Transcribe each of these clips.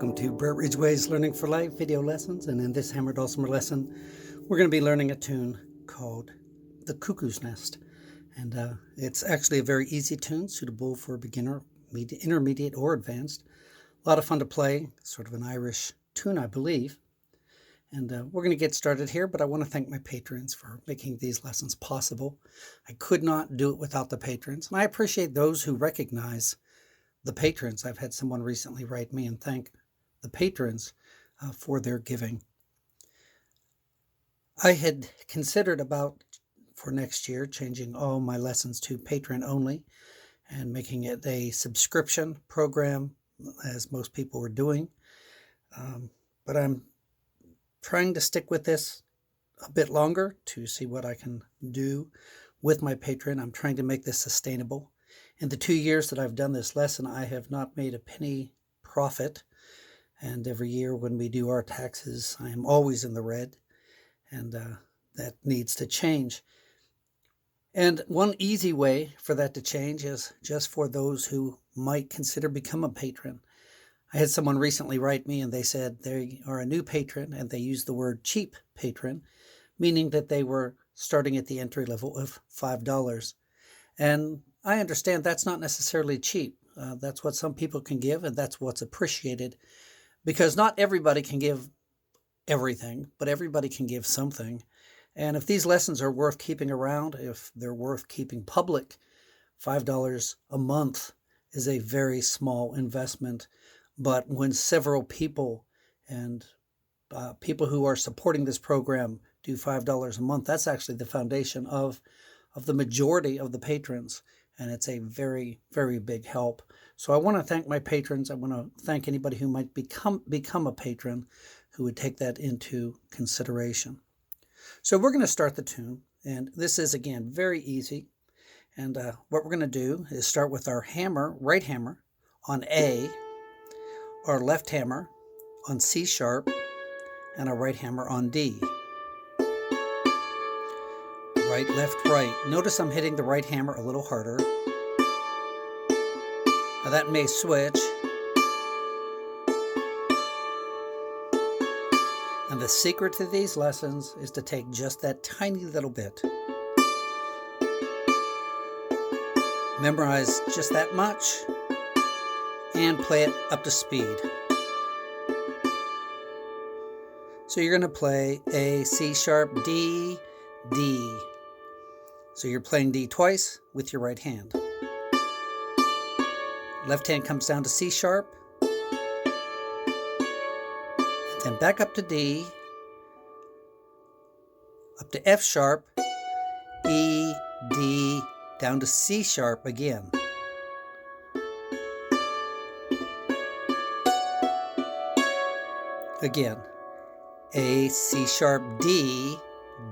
Welcome to Brett Ridgeway's Learning for Life video lessons, and in this hammer dulcimer lesson we're going to be learning a tune called the Cuckoo's Nest, and it's actually a very easy tune suitable for beginner, intermediate, or advanced. A lot of fun to play, sort of an Irish tune, I believe. And we're going to get started here, but I want to thank my patrons for making these lessons possible. I could not do it without the patrons, and I appreciate those who recognize the patrons. I've had someone recently write me and thank the patrons for their giving. I had considered about, for next year, changing all my lessons to patron only and making it a subscription program, as most people are doing. But I'm trying to stick with this a bit longer to see what I can do with my patron. I'm trying to make this sustainable. In the 2 years that I've done this lesson, I have not made a penny profit. And every year when we do our taxes, I am always in the red. And that needs to change. And one easy way for that to change is just for those who might consider become a patron. I had someone recently write me and they said they are a new patron, and they used the word cheap patron, meaning that they were starting at the entry level of $5. And I understand that's not necessarily cheap. That's what some people can give, and that's what's appreciated, because not everybody can give everything, but everybody can give something. And if these lessons are worth keeping around, if they're worth keeping public, $5 a month is a very small investment. But when several people and people who are supporting this program do $5 a month, that's actually the foundation of the majority of the patrons. And it's a very, very big help. So I want to thank my patrons. I want to thank anybody who might become a patron who would take that into consideration. So we're going to start the tune. And this is, again, very easy. And what we're going to do is start with our hammer, right hammer, on A, our left hammer on C sharp, and our right hammer on D. Right, left, right. Notice I'm hitting the right hammer a little harder. Now that may switch. And the secret to these lessons is to take just that tiny little bit. Memorize just that much and play it up to speed. So you're going to play A, C sharp, D, D. So you're playing D twice with your right hand. Left hand comes down to C sharp, and then back up to D, up to F sharp, E, D, down to C sharp again. Again, A, C sharp, D,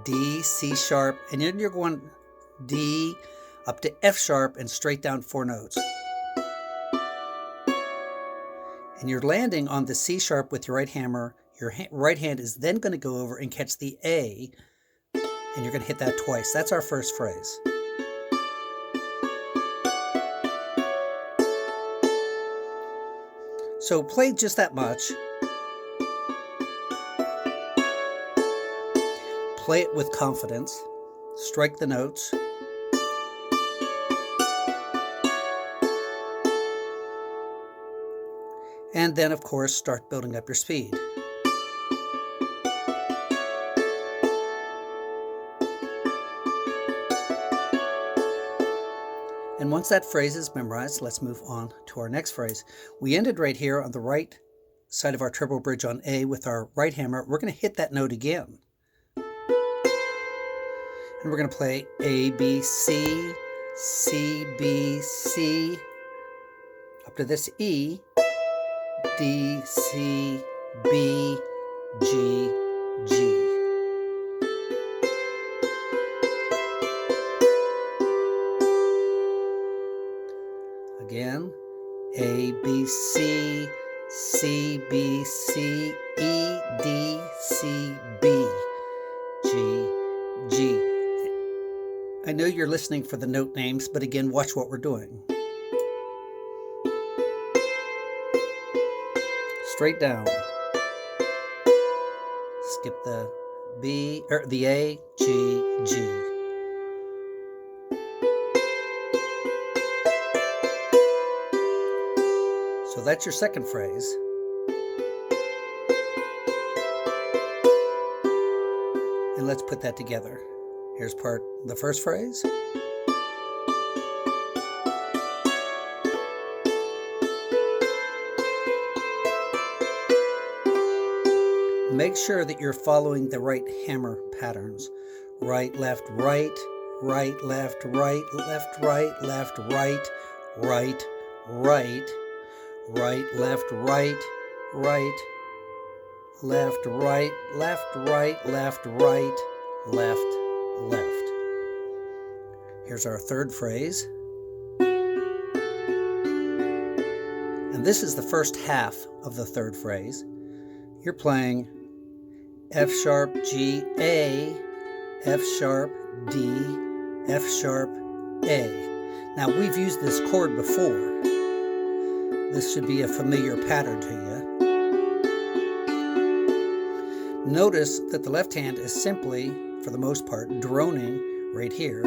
D, C sharp, and then you're going D up to F sharp and straight down 4 notes. And you're landing on the C sharp with your right hammer. Your right hand is then going to go over and catch the A, and you're going to hit that twice. That's our first phrase. So play just that much. Play it with confidence. Strike the notes. And then, of course, start building up your speed. And once that phrase is memorized, let's move on to our next phrase. We ended right here on the right side of our treble bridge on A with our right hammer. We're going to hit that note again. And we're going to play A, B, C, C, B, C, up to this E, D, C, B, G, G. Again, A, B, C, C, B, C, E, D, C, B, G, G. I know you're listening for the note names, but again, watch what we're doing. straight down. Skip the B, or the A, G, G. So that's your second phrase. And let's put that together. Here's the first phrase. Make sure that you're following the right hammer patterns. Right, left, right, right, left, right, left, right, left, right, right, right, right, left, right, right, left, right, left, right, left, right, left, left. Here's our third phrase. And this is the first half of the third phrase. You're playing F sharp, G, A, F sharp, D, F sharp, A. Now we've used this chord before. This should be a familiar pattern to you. Notice that the left hand is simply, for the most part, droning right here.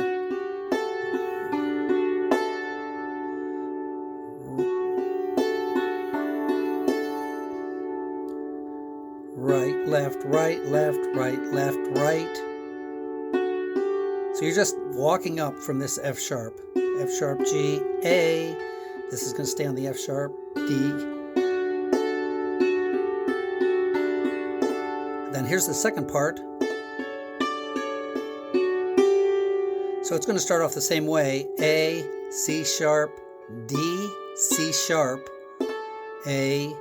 Right, left, right, left, right, left, right. So you're just walking up from this F sharp, G, A. This is going to stay on the F sharp, D. Then here's the second part. So it's going to start off the same way. A, C sharp, D, C sharp, A,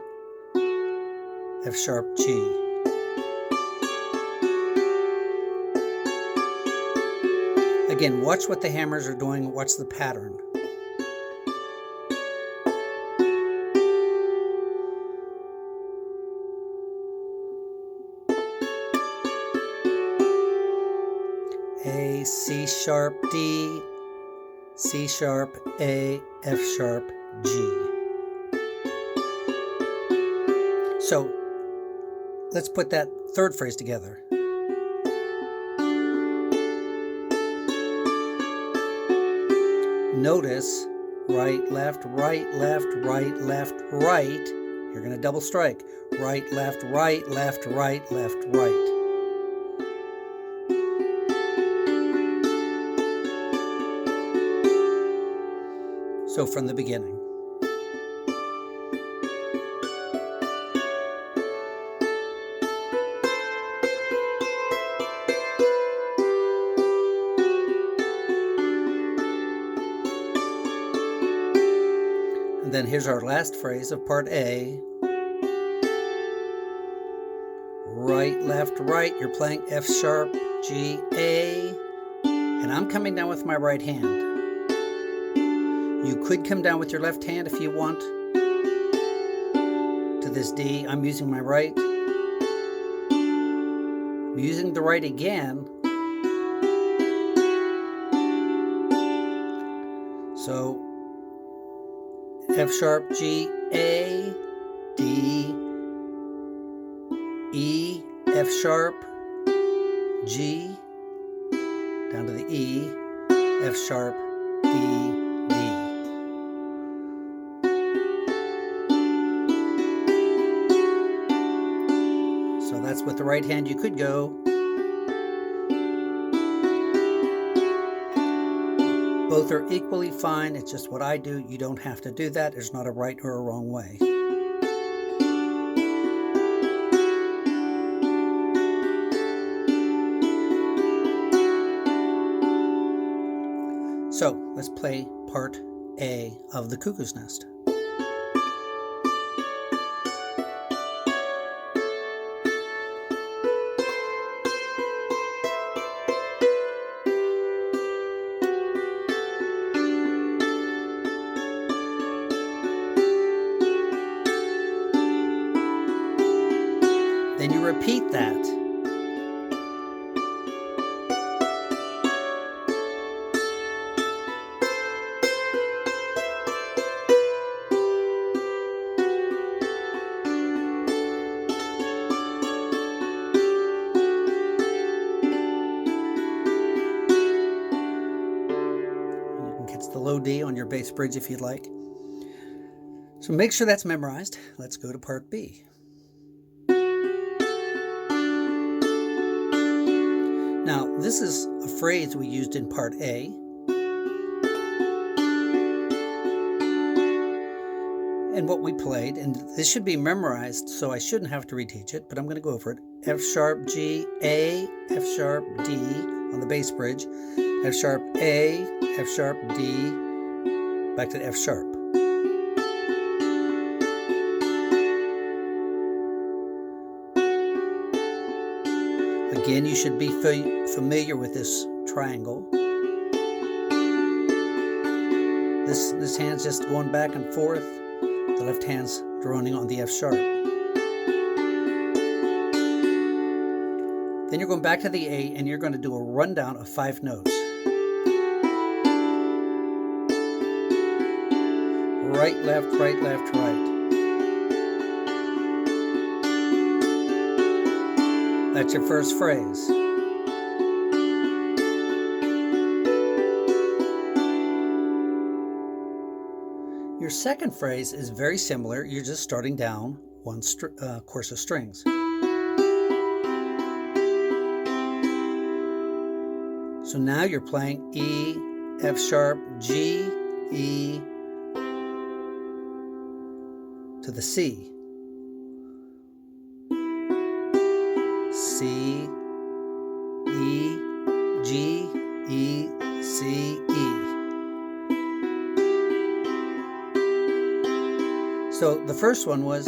F sharp, G. Again, watch what the hammers are doing, watch the pattern. A, C sharp, D, C sharp, A, F sharp, G. So let's put that third phrase together. Notice right, left, right, left, right, left, right. You're going to double strike. Right, left, right, left, right, left, right. So from the beginning. And then here's our last phrase of part A. Right, left, right. You're playing F sharp, G, A. And I'm coming down with my right hand. You could come down with your left hand if you want to this D. I'm using my right. I'm using the right again. So F sharp, G, A, D, E, F sharp, G, down to the E, F sharp, D, D. So that's with the right hand you could go. Both are equally fine. It's just what I do. You don't have to do that. There's not a right or a wrong way. So let's play part A of the Cuckoo's Nest. Then you repeat that. the low D on your bass bridge if you'd like. So make sure that's memorized. Let's go to part B. Now, this is a phrase we used in part A. And what we played, and this should be memorized, so I shouldn't have to reteach it, but I'm going to go over it. F sharp, G, A, F sharp, D on the bass bridge. F sharp, A, F sharp, D, back to F sharp. Again, you should be familiar with this triangle. This hand's just going back and forth. The left hand's droning on the F sharp. Then you're going back to the A and you're going to do a rundown of 5 notes. Right, left, right, left, right. That's your first phrase. Your second phrase is very similar. You're just starting down one course of strings. So now you're playing E, F sharp, G, E to the C. C, E, G, E, C, E. So the first one was,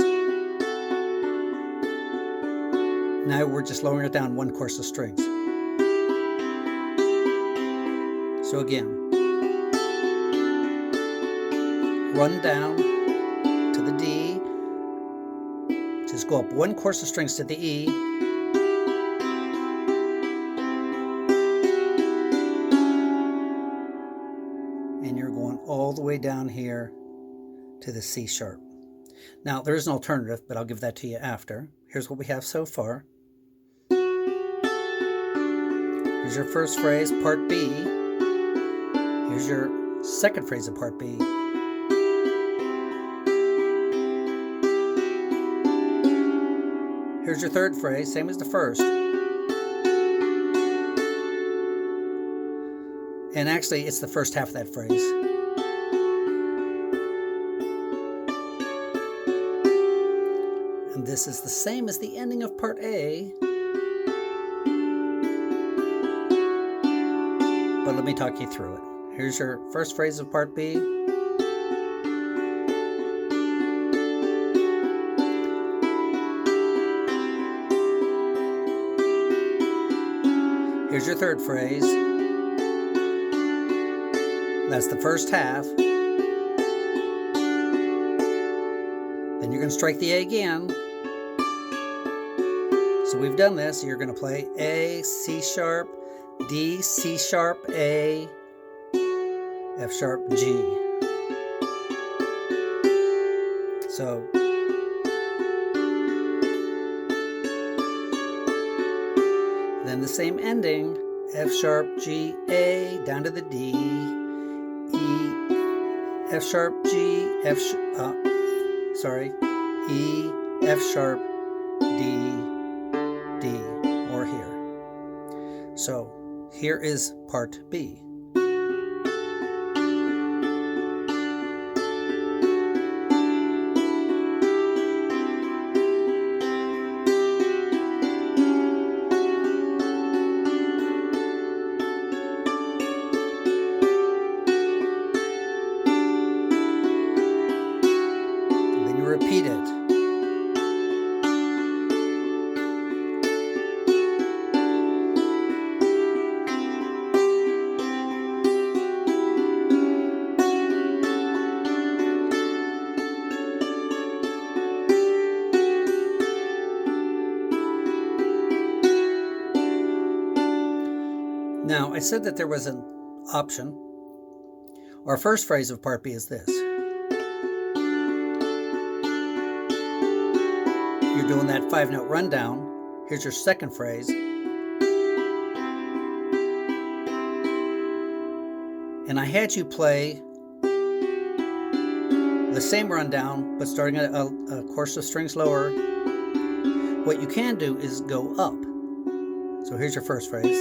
now we're just lowering it down one course of strings. So again, run down to the D, just go up one course of strings to the E, and you're going all the way down here to the C sharp. Now, there is an alternative, but I'll give that to you after. Here's what we have so far. Here's your first phrase, part B. Here's your second phrase of part B. Here's your third phrase, same as the first. And actually, it's the first half of that phrase. And this is the same as the ending of part A. But let me talk you through it. Here's your first phrase of part B. Here's your third phrase. That's the first half. Then you're going to strike the A again. So we've done this. You're going to play A, C sharp, D, C sharp, A, F sharp, G. So then the same ending, F sharp, G, A, down to the D, E, F sharp, G, E, F sharp, D, D, or here. So here is part B. Then you repeat it. Now, I said that there was an option. Our first phrase of part B is this. You're doing that 5-note rundown. Here's your second phrase. And I had you play the same rundown, but starting a course of strings lower. What you can do is go up. So here's your first phrase.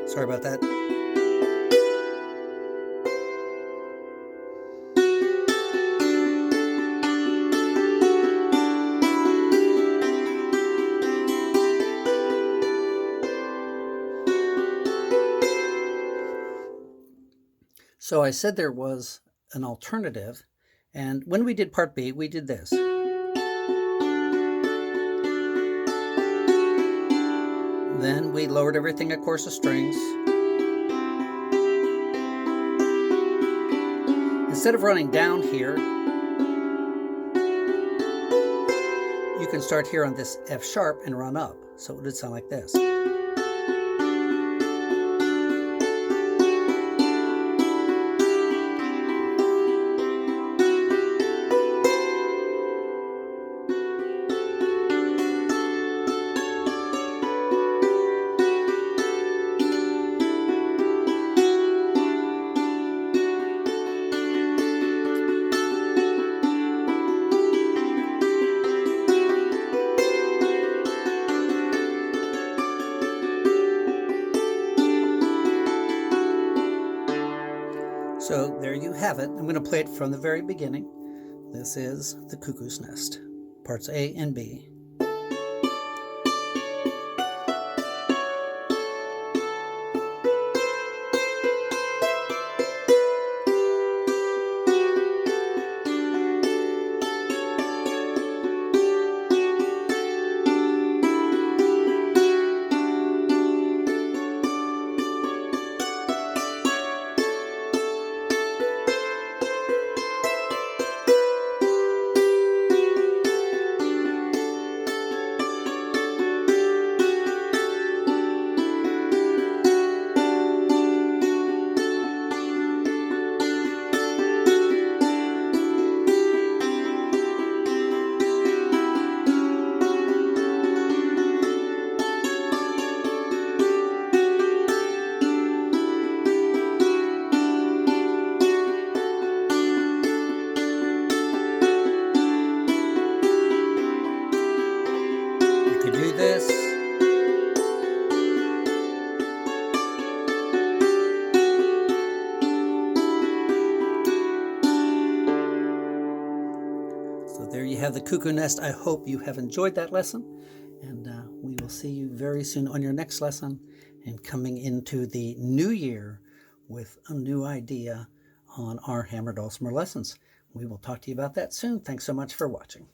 Sorry about that. So I said there was an alternative, and when we did part B, we did this. Then we lowered everything a course of strings. Instead of running down here, you can start here on this F sharp and run up. So it would sound like this. So there you have it. I'm going to play it from the very beginning. This is the Cuckoo's Nest, parts A and B. Do this. So there you have the Cuckoo Nest. I hope you have enjoyed that lesson, and we will see you very soon on your next lesson and coming into the new year with a new idea on our hammer dulcimer lessons. We will talk to you about that soon. Thanks so much for watching.